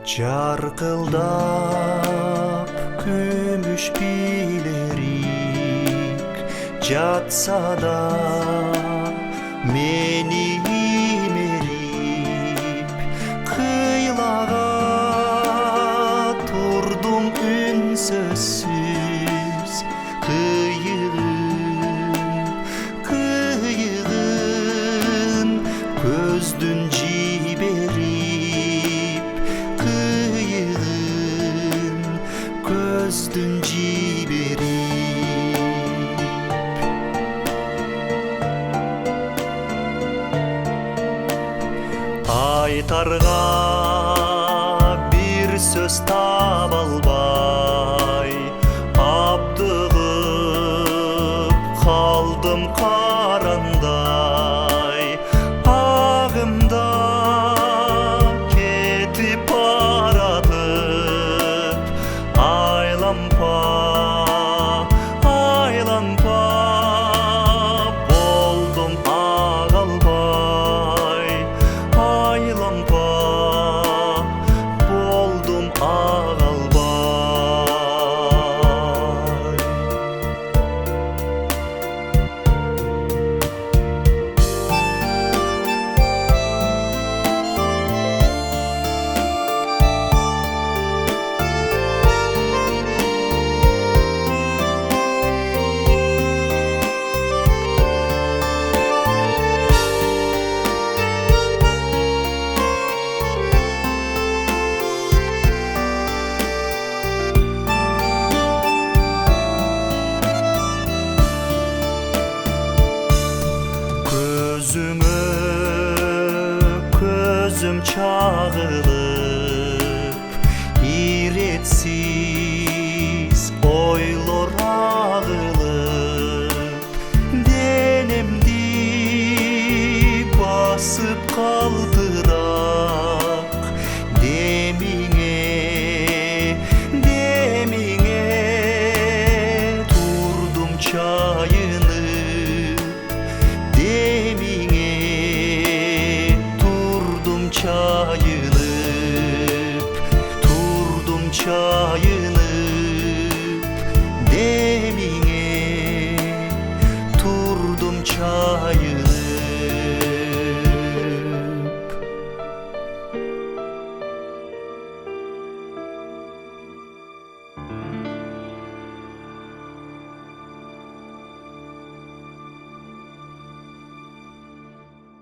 Жарқылдап күміш билерик жатса да мені имерип қиылаға тұрдым үнсіз қиығын көздің жиберіп көздің жиберіп айтарға бір сөз таба албай абдығып қалдым қарандай ағымда кетіп баратып айланпа болдым ағалбай айланпа болдым ағалбай. Көзім чағылып иретсіз ойлар ағылып денемді басып қалтырақ деміңе тұрдым чайынып деміңе çayı